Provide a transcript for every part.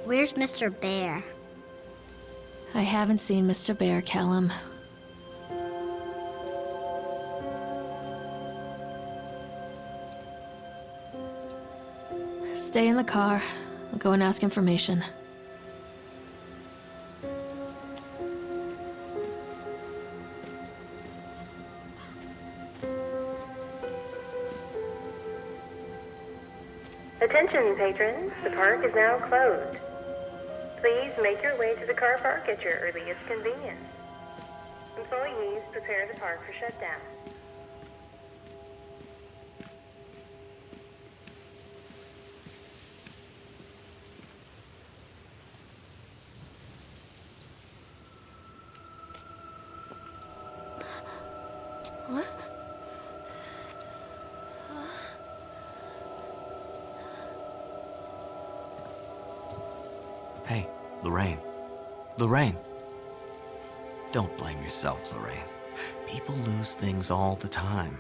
Where's Mr. Bear? I haven't seen Mr. Bear, Callum. Stay in the car. I'll go and ask information. Attention, patrons. The park is now closed. Please make your way to the car park at your earliest convenience. Employees prepare the park for shutdown. Hey, Lorraine. Lorraine. Don't blame yourself, Lorraine. People lose things all the time.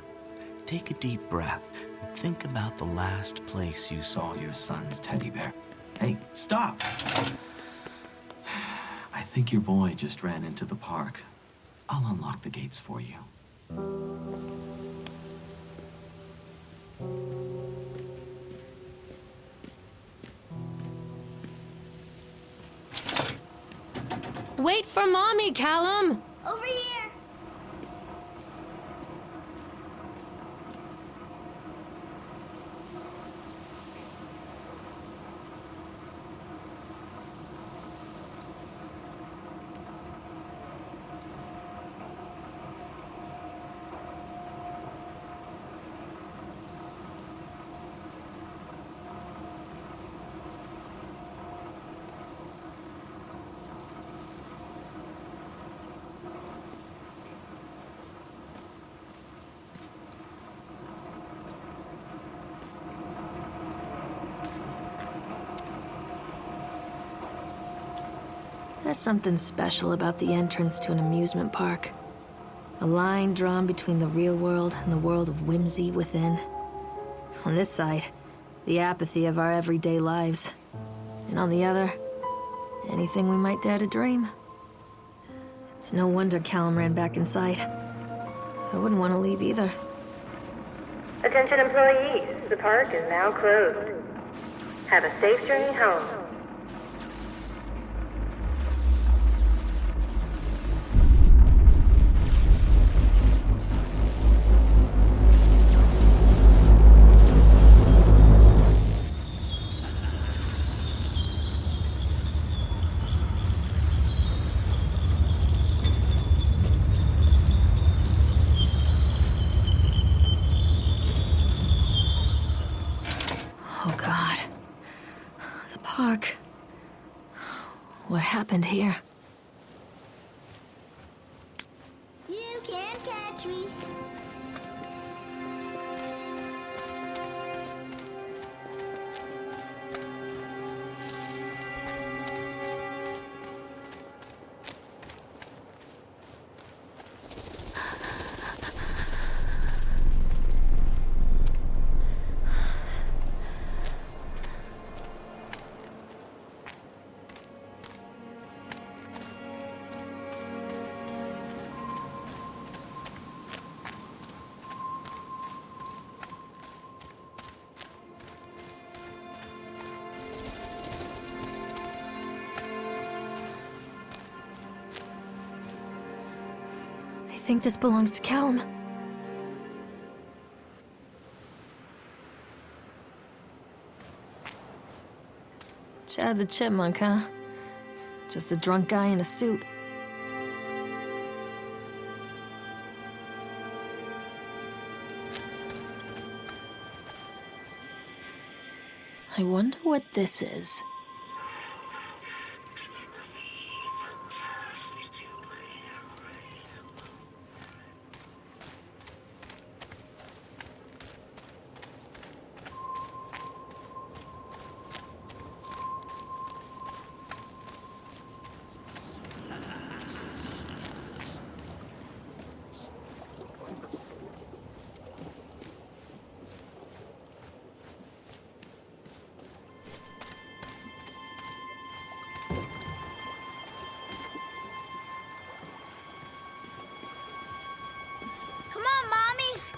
Take a deep breath and think about the last place you saw your son's teddy bear. Hey, stop! I think your boy just ran into the park. I'll unlock the gates for you. Wait for Mommy, Callum! Over here! There's something special about the entrance to an amusement park. A line drawn between the real world and the world of whimsy within. On this side, the apathy of our everyday lives. And on the other, anything we might dare to dream. It's no wonder Callum ran back inside. I wouldn't want to leave either. Attention, employees. The park is now closed. Have a safe journey home. Oh God. The park. What happened here? You can't catch me. I think this belongs to Callum. Chad the Chipmunk, huh? Just a drunk guy in a suit. I wonder what this is.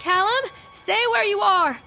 Callum, stay where you are!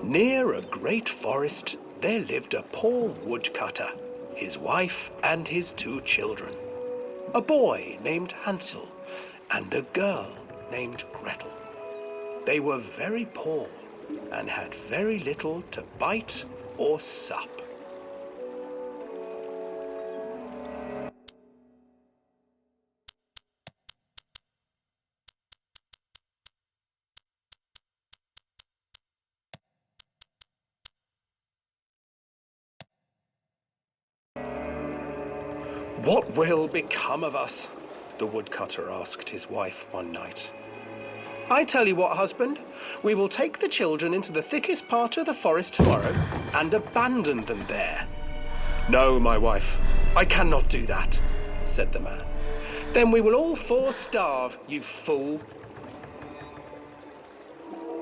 Near a great forest, there lived a poor woodcutter, his wife and his 2 children, a boy named Hansel and a girl named Gretel. They were very poor and had very little to bite or sup. "What will become of us?" the woodcutter asked his wife one night. "I tell you what, husband, we will take the children into the thickest part of the forest tomorrow and abandon them there." "No, my wife, I cannot do that," said the man. "Then we will all 4 starve, you fool."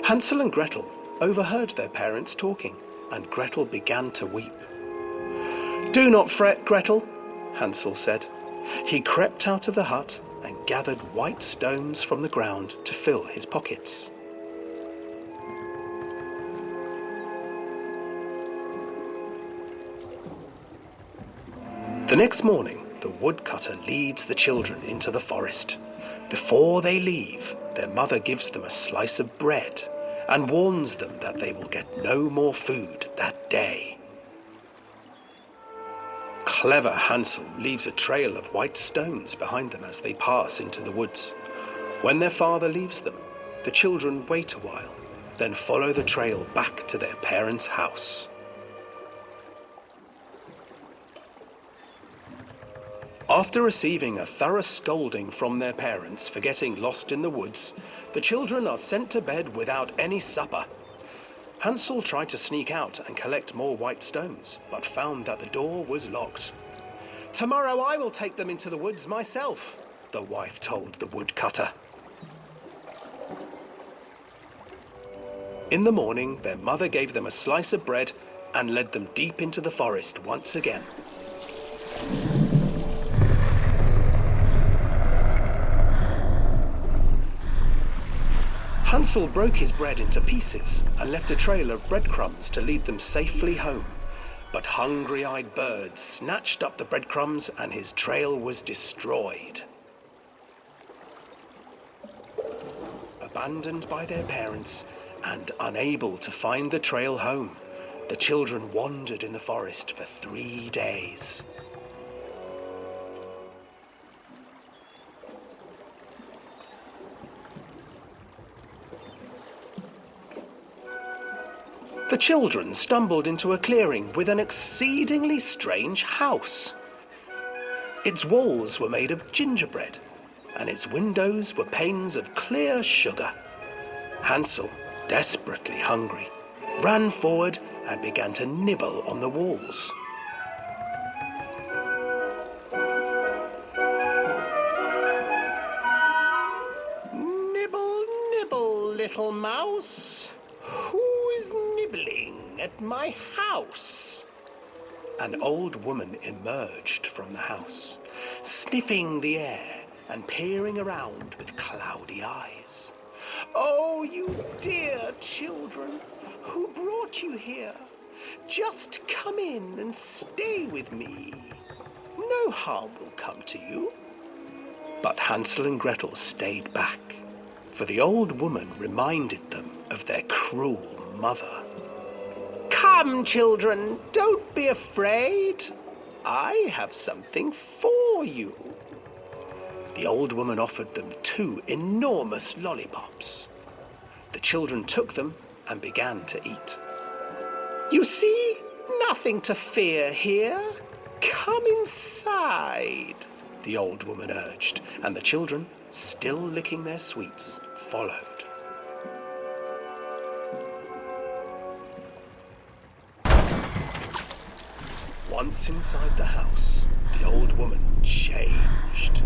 Hansel and Gretel overheard their parents talking, and Gretel began to weep. "Do not fret, Gretel," Hansel said. He crept out of the hut and gathered white stones from the ground to fill his pockets. The next morning, the woodcutter leads the children into the forest. Before they leave, their mother gives them a slice of bread and warns them that they will get no more food that day. Clever Hansel leaves a trail of white stones behind them as they pass into the woods. When their father leaves them, the children wait a while, then follow the trail back to their parents' house. After receiving a thorough scolding from their parents for getting lost in the woods, the children are sent to bed without any supper. Hansel tried to sneak out and collect more white stones, but found that the door was locked. "Tomorrow I will take them into the woods myself," the wife told the woodcutter. In the morning, their mother gave them a slice of bread and led them deep into the forest once again. Hansel broke his bread into pieces and left a trail of breadcrumbs to lead them safely home. But hungry-eyed birds snatched up the breadcrumbs and his trail was destroyed. Abandoned by their parents and unable to find the trail home, the children wandered in the forest for 3 days. The children stumbled into a clearing with an exceedingly strange house. Its walls were made of gingerbread, and its windows were panes of clear sugar. Hansel, desperately hungry, ran forward and began to nibble on the walls. "Nibble, nibble, little mouse. Who is nibbling at my house?" An old woman emerged from the house, sniffing the air and peering around with cloudy eyes. "Oh, you dear children, who brought you here? Just come in and stay with me. No harm will come to you." But Hansel and Gretel stayed back. for the old woman reminded them of their cruel mother. "Come, children, don't be afraid. I have something for you." The old woman offered them 2 enormous lollipops. The children took them and began to eat. "You see, nothing to fear here. Come inside," the old woman urged, and the children, still licking their sweets, followed. Once inside the house, the old woman changed.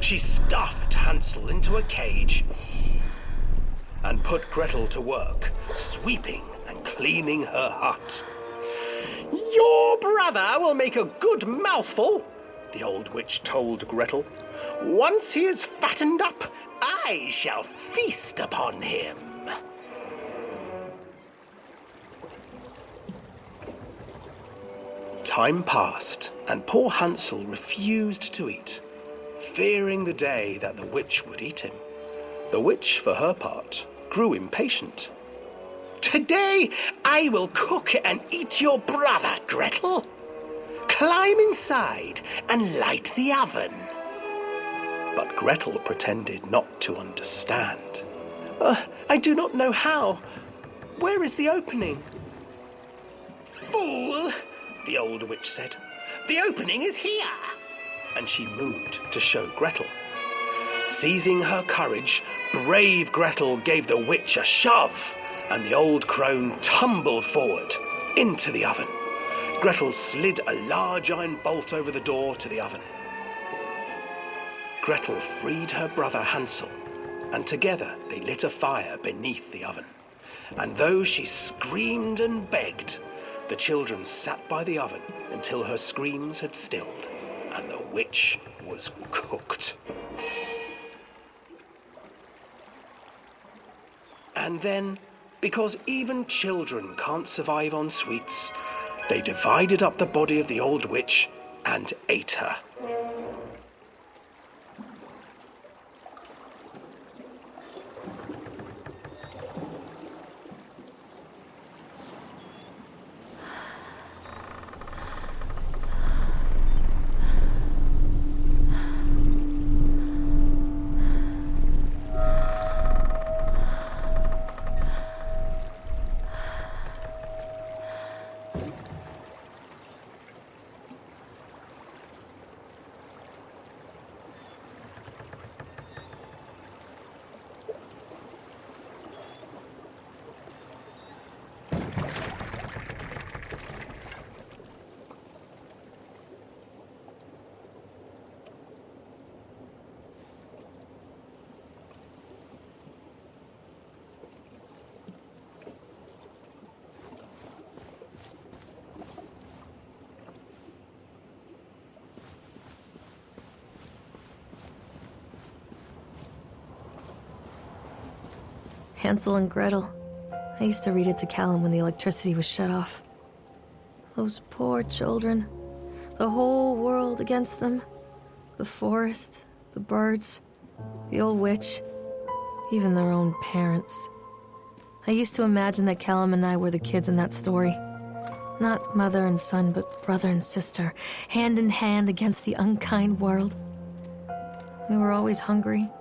She stuffed Hansel into a cage and put Gretel to work, sweeping and cleaning her hut. "Your brother will make a good mouthful," the old witch told Gretel. "Once he is fattened up, I shall feast upon him." Time passed, and poor Hansel refused to eat, fearing the day that the witch would eat him. The witch, for her part, grew impatient. "Today I will cook and eat your brother, Gretel. Climb inside and light the oven." But Gretel pretended not to understand. I do not know how. Where is the opening?" "Fool," the old witch said. "The opening is here." And she moved to show Gretel. Seizing her courage, brave Gretel gave the witch a shove, and the old crone tumbled forward into the oven. Gretel slid a large iron bolt over the door to the oven. Gretel freed her brother Hansel, and together they lit a fire beneath the oven. And though she screamed and begged, the children sat by the oven until her screams had stilled, and the witch was cooked. And then, because even children can't survive on sweets, they divided up the body of the old witch and ate her. Hansel and Gretel. I used to read it to Callum when the electricity was shut off. Those poor children. The whole world against them. The forest, the birds, the old witch, even their own parents. I used to imagine that Callum and I were the kids in that story. Not mother and son, but brother and sister, hand in hand against the unkind world. We were always hungry,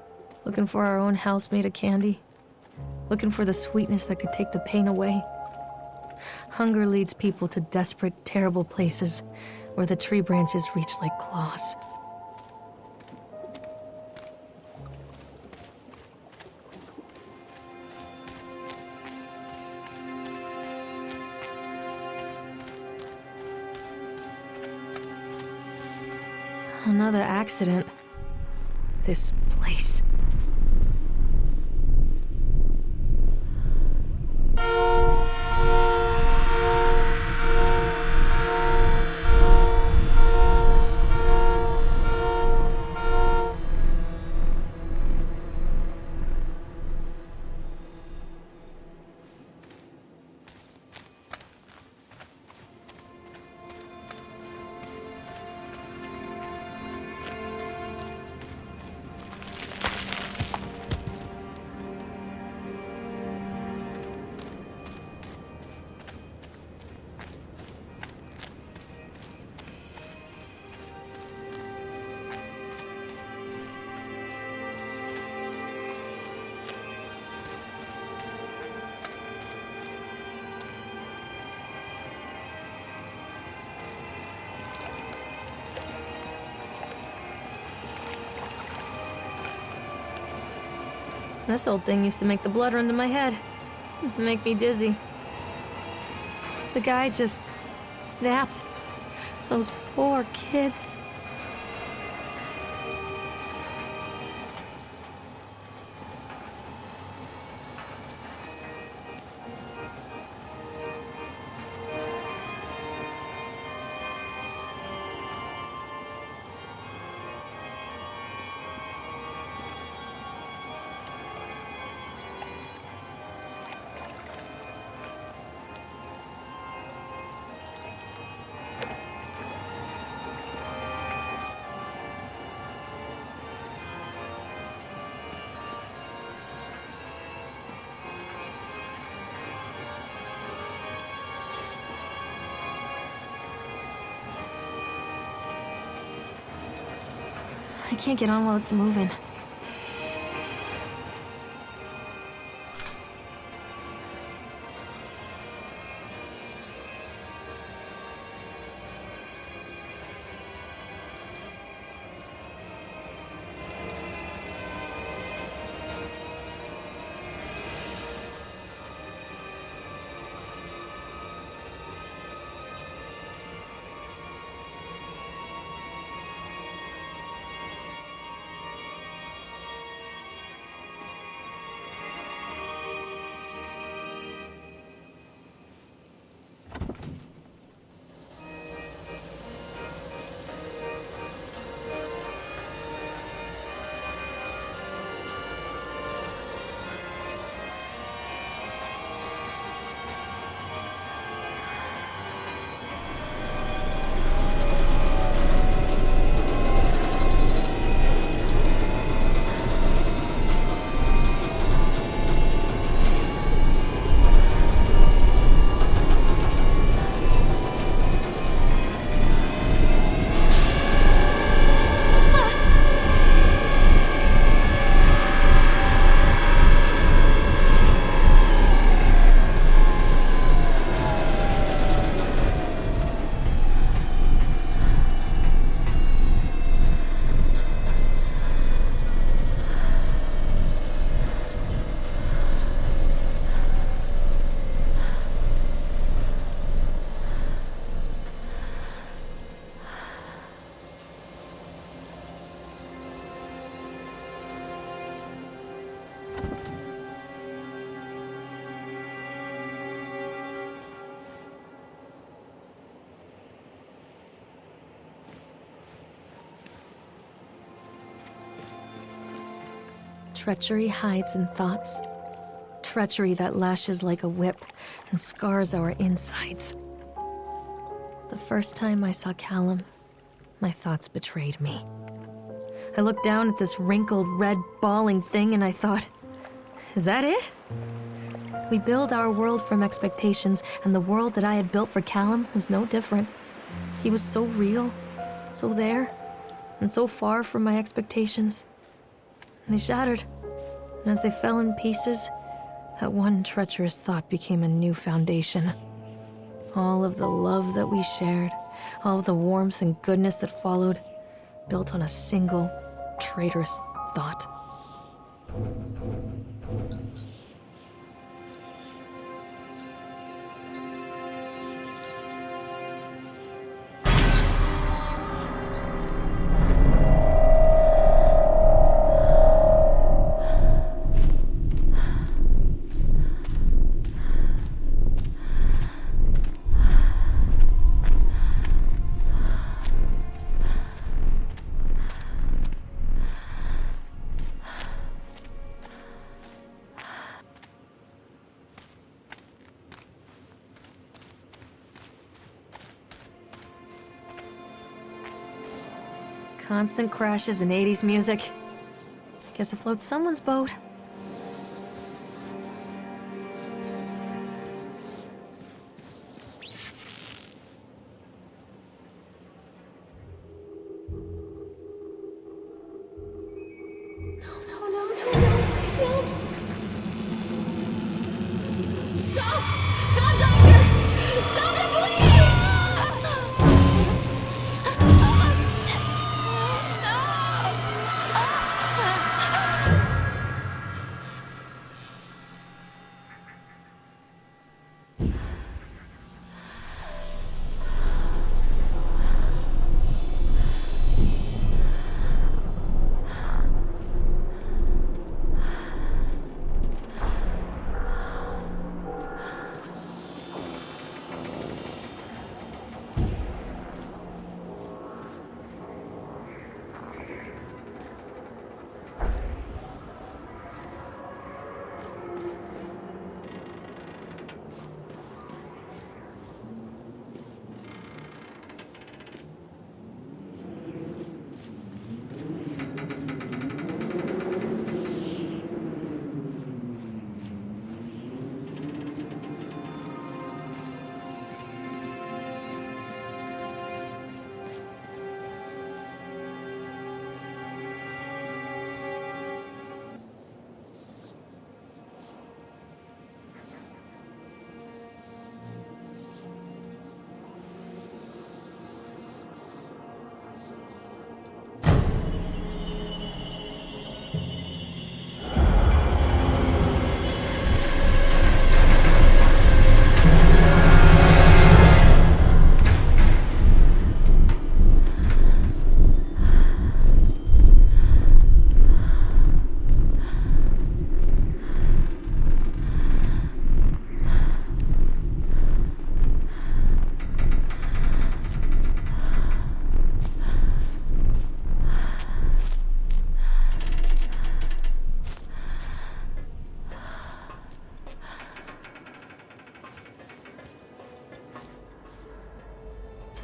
looking for our own house made of candy. Looking for the sweetness that could take the pain away. Hunger leads people to desperate, terrible places where the tree branches reach like claws. Another accident. This place. This old thing used to make the blood run to my head. Make me dizzy. The guy just snapped. Those poor kids. I can't get on while it's moving. Treachery hides in thoughts. Treachery that lashes like a whip and scars our insides. The first time I saw Callum, my thoughts betrayed me. I looked down at this wrinkled, red, bawling thing and I thought, is that it? We build our world from expectations, and the world that I had built for Callum was no different. He was so real, so there, and so far from my expectations. They shattered, and as they fell in pieces, that one treacherous thought became a new foundation. All of the love that we shared, all of the warmth and goodness that followed, built on a single, traitorous thought. Constant crashes and 80s music. Guess it floats someone's boat.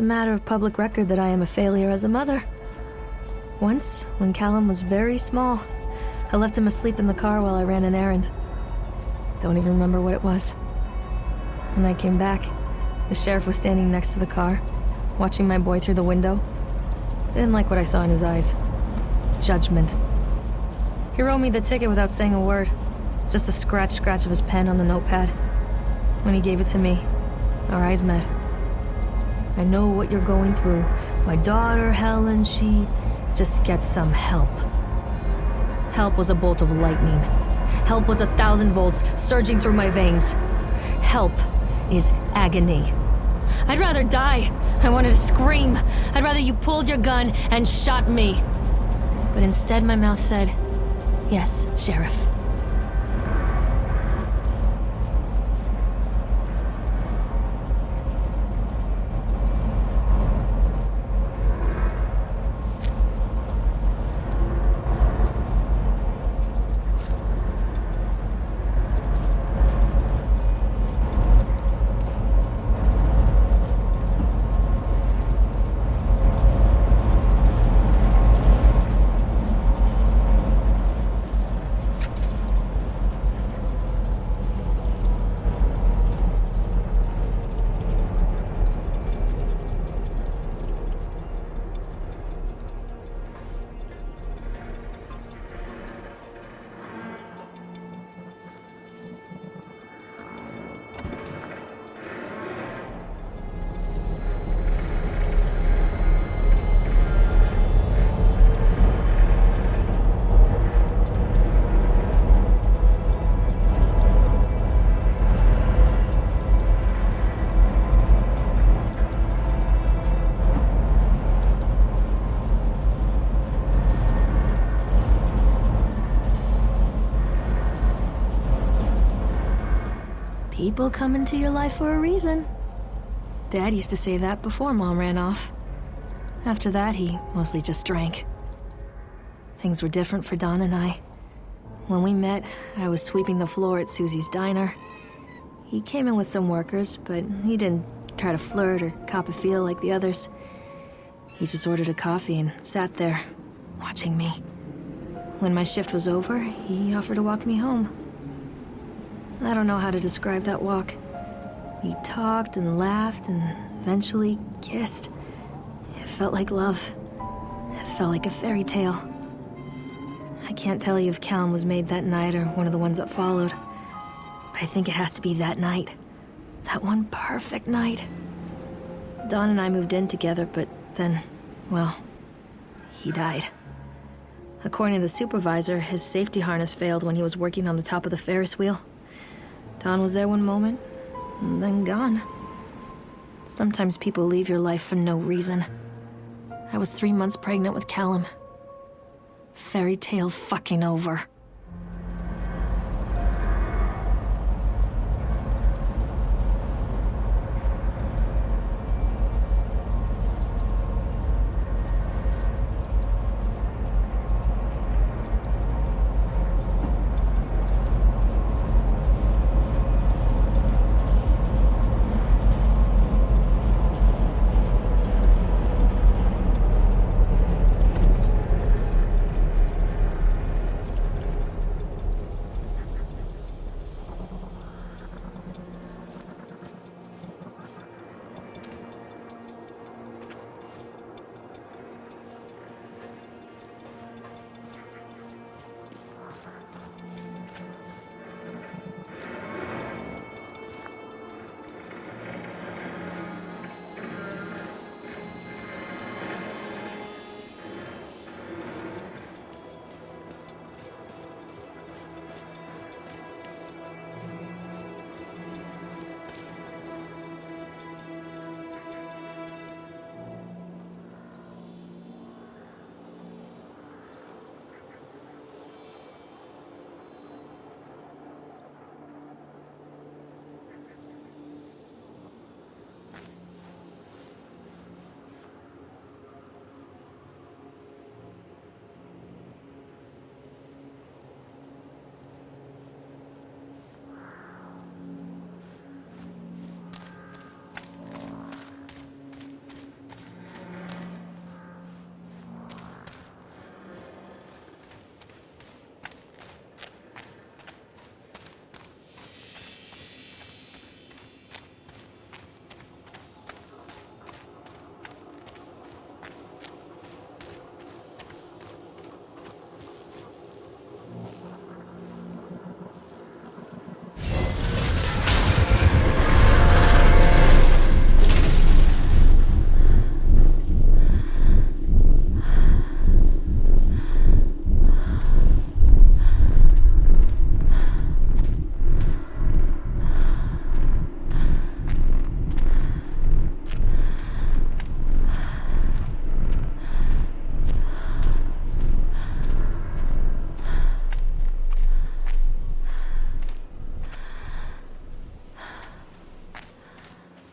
It's a matter of public record that I am a failure as a mother. Once, when Callum was very small, I left him asleep in the car while I ran an errand. Don't even remember what it was. When I came back, the sheriff was standing next to the car, watching my boy through the window. I didn't like what I saw in his eyes. Judgment. He wrote me the ticket without saying a word. Just the scratch of his pen on the notepad. When he gave it to me, our eyes met. I know what you're going through. My daughter, Helen, she just gets some help. Help was a bolt of lightning. Help was 1,000 volts surging through my veins. Help is agony. I'd rather die. I wanted to scream. I'd rather you pulled your gun and shot me. But instead my mouth said, "Yes, Sheriff." People come into your life for a reason. Dad used to say that before Mom ran off. After that, he mostly just drank. Things were different for Don and I. When we met, I was sweeping the floor at Susie's diner. He came in with some workers, but he didn't try to flirt or cop a feel like the others. He just ordered a coffee and sat there, watching me. When my shift was over, he offered to walk me home. I don't know how to describe that walk. We talked and laughed and eventually kissed. It felt like love. It felt like a fairy tale. I can't tell you if Callum was made that night or one of the ones that followed, but I think it has to be that night. That one perfect night. Dawn and I moved in together, but then, well, he died. According to the supervisor, his safety harness failed when he was working on the top of the Ferris wheel. Dawn was there one moment, and then gone. Sometimes people leave your life for no reason. I was 3 months pregnant with Callum. Fairy tale fucking over.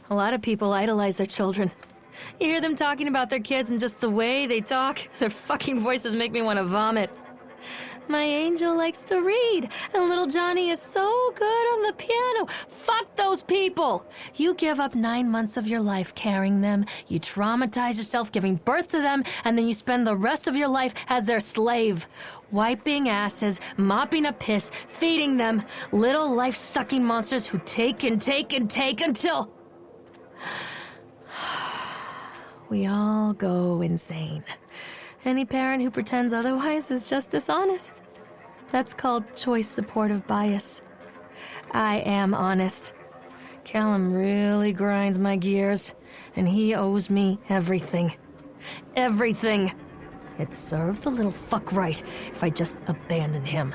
A lot of people idolize their children. You hear them talking about their kids and just the way they talk, their fucking voices make me want to vomit. My angel likes to read, and little Johnny is so good on the piano. Fuck those people! You give up 9 months of your life carrying them, you traumatize yourself giving birth to them, and then you spend the rest of your life as their slave. Wiping asses, mopping up piss, feeding them. Little life-sucking monsters who take and take and take until... we all go insane. Any parent who pretends otherwise is just dishonest. That's called choice supportive bias. I am honest. Callum really grinds my gears, and he owes me everything. Everything. It'd serve the little fuck right if I just abandoned him.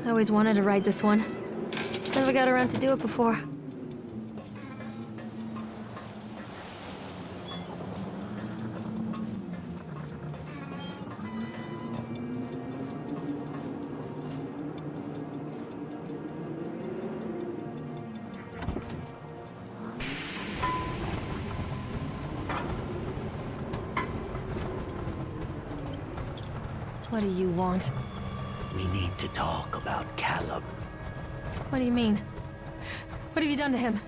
I always wanted to ride this one. Never got around to do it before. What do you want? We need to talk about Callum. What do you mean? What have you done to him?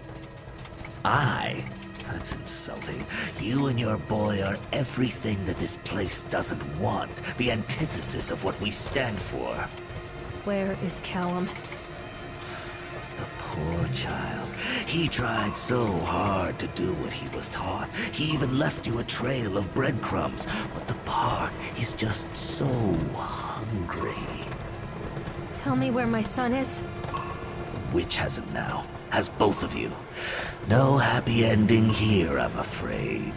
That's insulting. You and your boy are everything that this place doesn't want. The antithesis of what we stand for. Where is Callum? The poor child. He tried so hard to do what he was taught. He even left you a trail of breadcrumbs. But the park is just so hungry. Tell me where my son is. The witch has him now. Has both of you. No happy ending here, I'm afraid.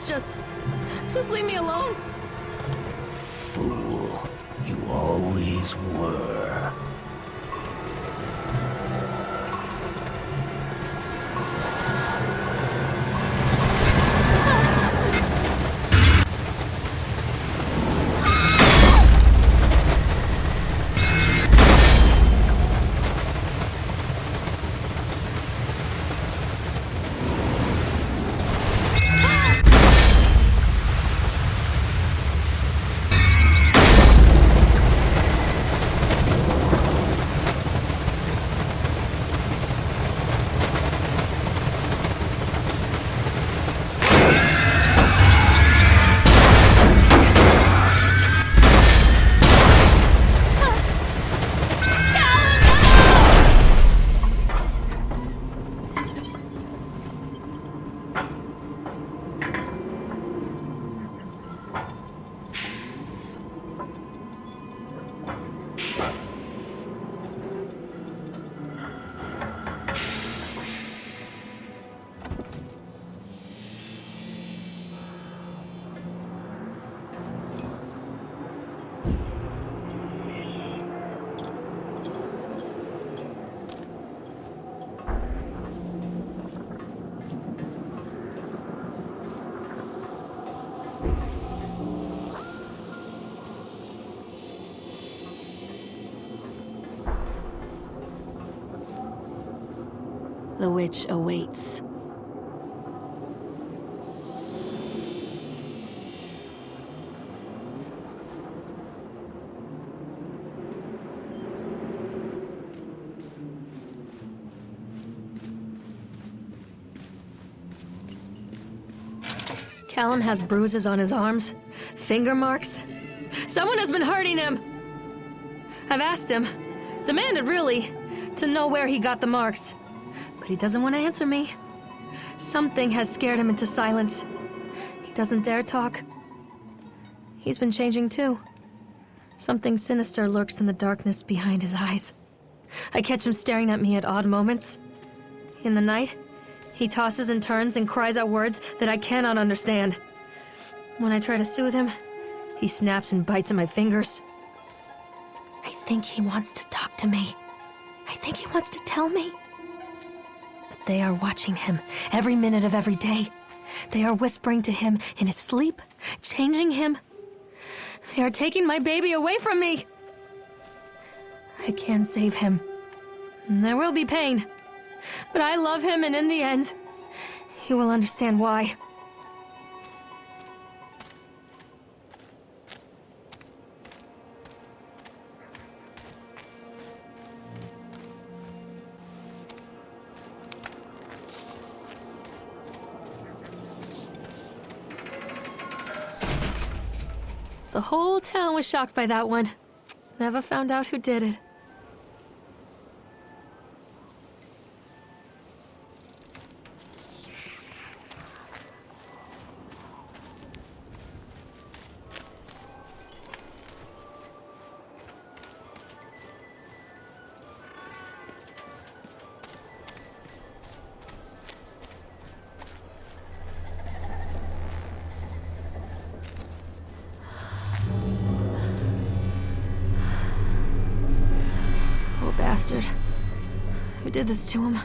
Just leave me alone. Fool. You always were. The witch awaits. Callum has bruises on his arms, finger marks. Someone has been hurting him. I've asked him, demanded really, to know where he got the marks. But he doesn't want to answer me. Something has scared him into silence. He doesn't dare talk. He's been changing too. Something sinister lurks in the darkness behind his eyes. I catch him staring at me at odd moments. In the night, he tosses and turns and cries out words that I cannot understand. When I try to soothe him, he snaps and bites at my fingers. I think he wants to talk to me. I think he wants to tell me. But they are watching him every minute of every day. They are whispering to him in his sleep, changing him. They are taking my baby away from me. I can save him. There will be pain. But I love him, and in the end, he will understand why. The whole town was shocked by that one. Never found out who did it. Bastard. Who did this to him?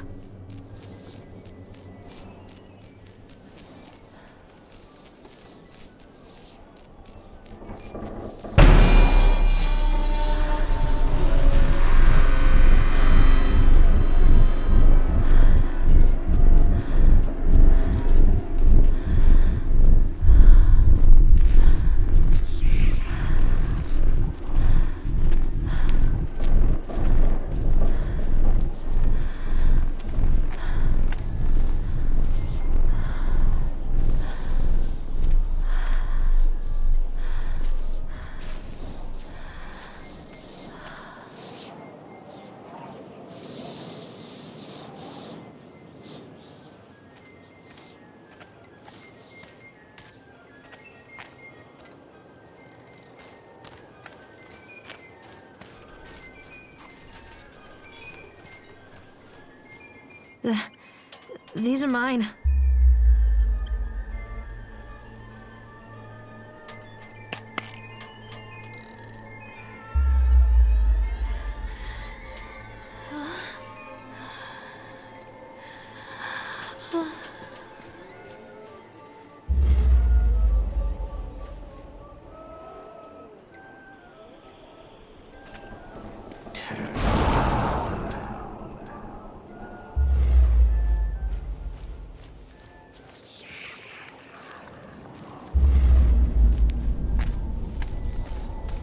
These are mine.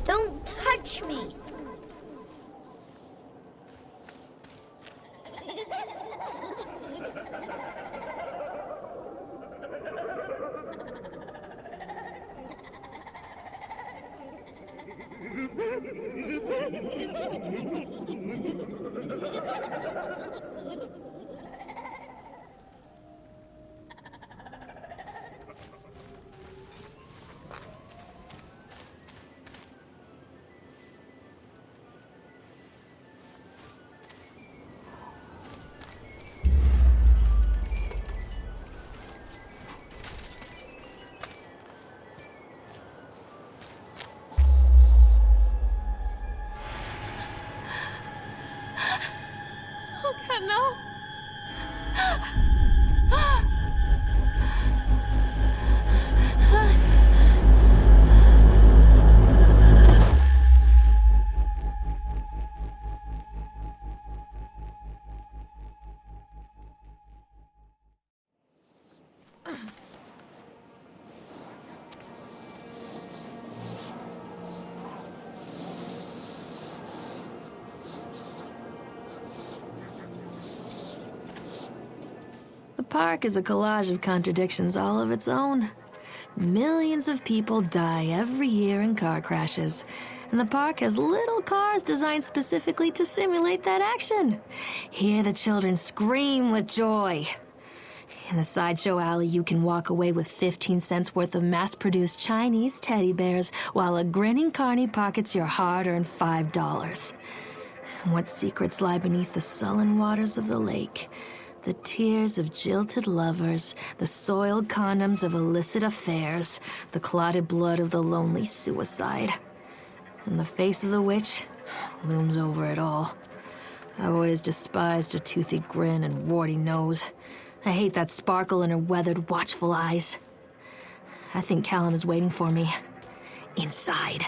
Don't touch me! No. The park is a collage of contradictions all of its own. Millions of people die every year in car crashes, and the park has little cars designed specifically to simulate that action. Hear the children scream with joy. In the sideshow alley, you can walk away with 15 cents worth of mass-produced Chinese teddy bears while a grinning carny pockets your hard-earned $5. What secrets lie beneath the sullen waters of the lake? The tears of jilted lovers, the soiled condoms of illicit affairs, the clotted blood of the lonely suicide. And the face of the witch looms over it all. I've always despised her toothy grin and warty nose. I hate that sparkle in her weathered, watchful eyes. I think Callum is waiting for me. Inside.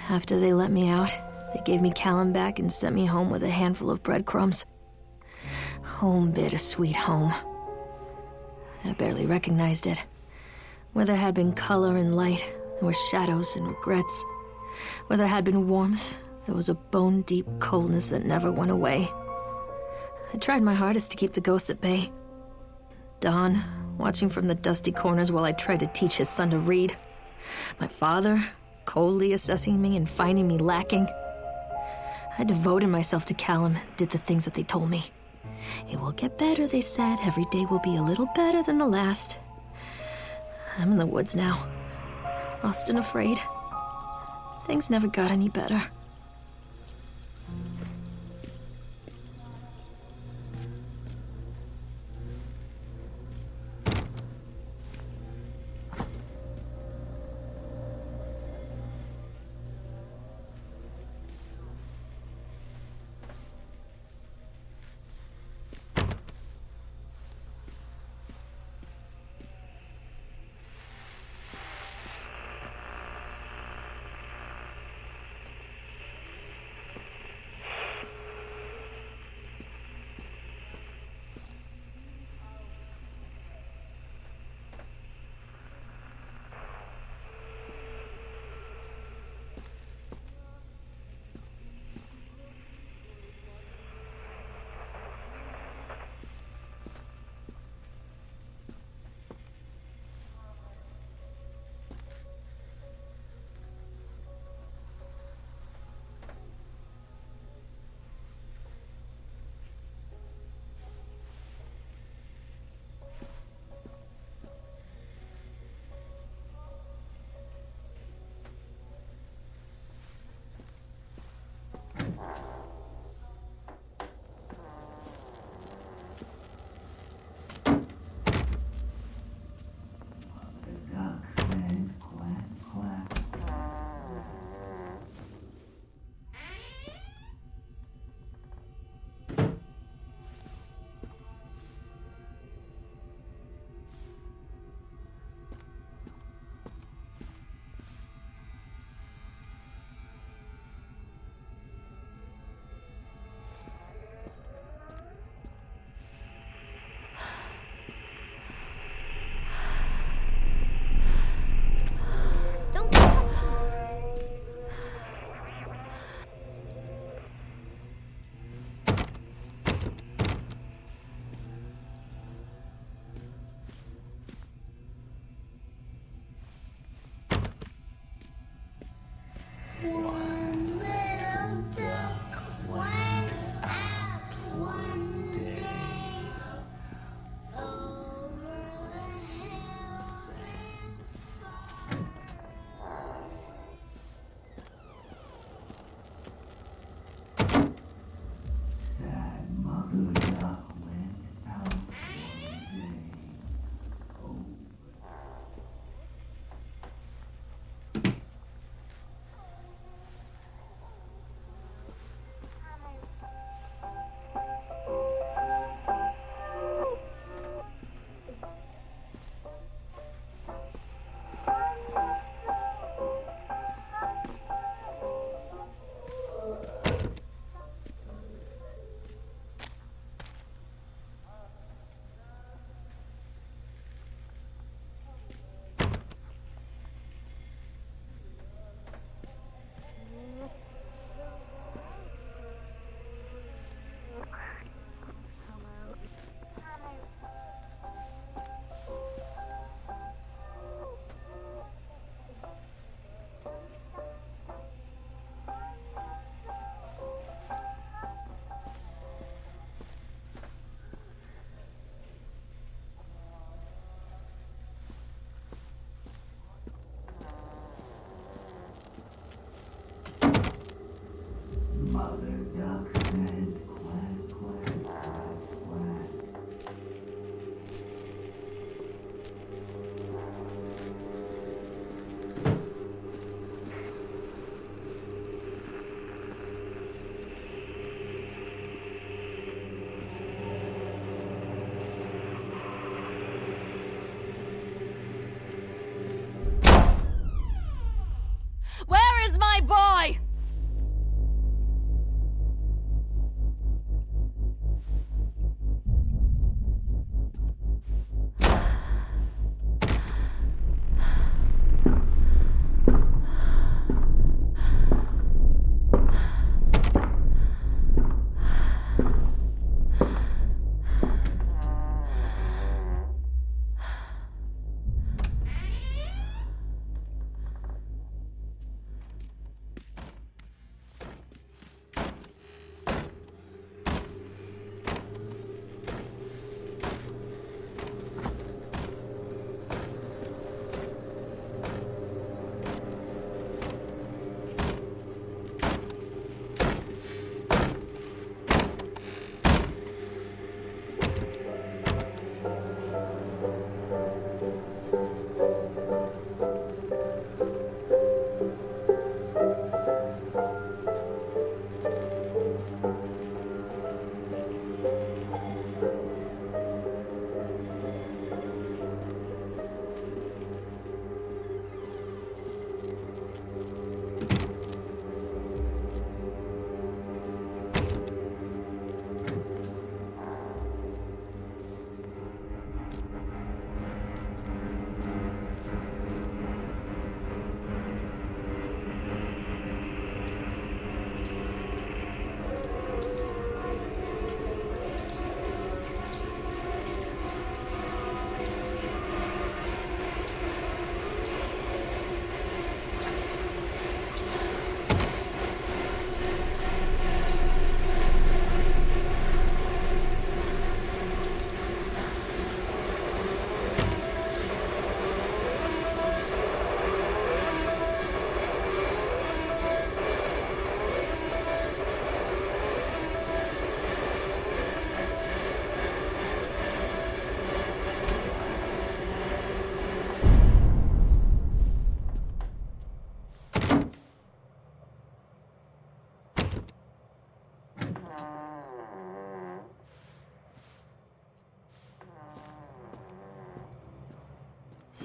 After they let me out, they gave me Callum back and sent me home with a handful of breadcrumbs. Home, bittersweet home. I barely recognized it. Where there had been color and light, there were shadows and regrets. Where there had been warmth, there was a bone-deep coldness that never went away. I tried my hardest to keep the ghosts at bay. Don, watching from the dusty corners while I tried to teach his son to read. My father, coldly assessing me and finding me lacking. I devoted myself to Callum and did the things that they told me. It will get better, they said. Every day will be a little better than the last. I'm in the woods now, lost and afraid. Things never got any better.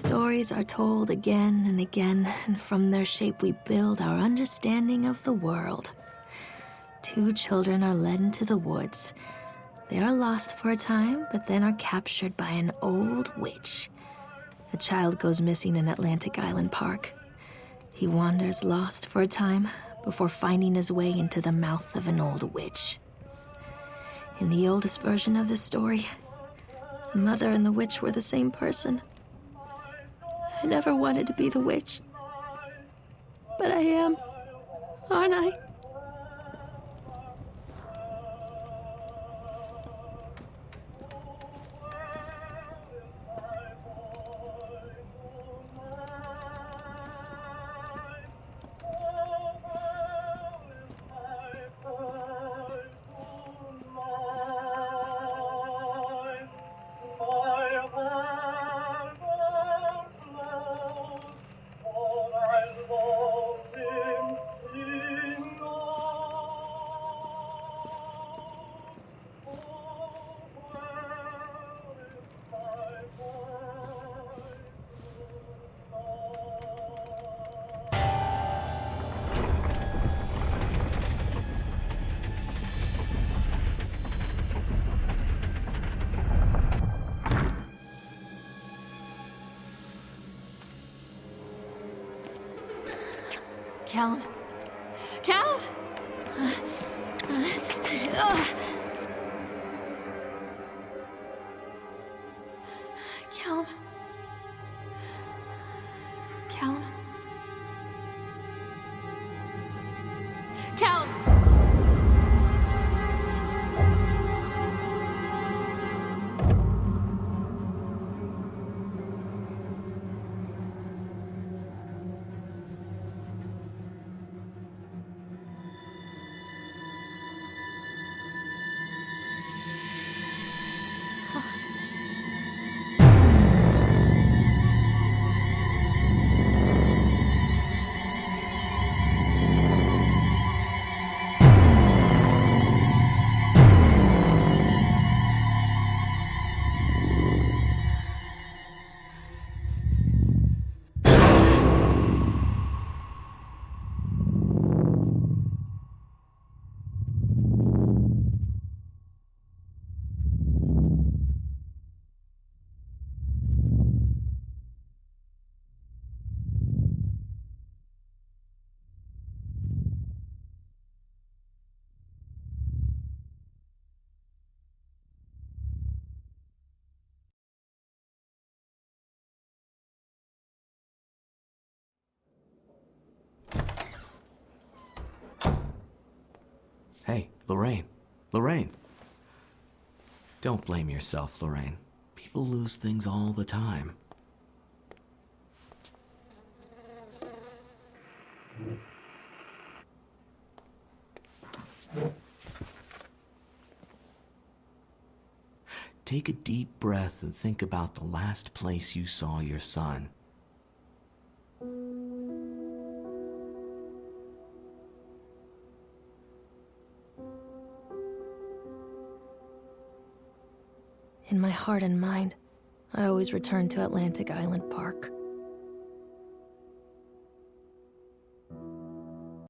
Stories are told again and again, and from their shape we build our understanding of the world. Two children are led into the woods. They are lost for a time, but then are captured by an old witch. A child goes missing in Atlantic Island Park. He wanders lost for a time before finding his way into the mouth of an old witch. In the oldest version of this story, the mother and the witch were the same person. I never wanted to be the witch, but I am, aren't I? Callum? Callum? Callum? Callum? Callum! Hey, Lorraine. Lorraine. Don't blame yourself, Lorraine. People lose things all the time. Take a deep breath and think about the last place you saw your son. In my heart and mind, I always return to Atlantic Island Park.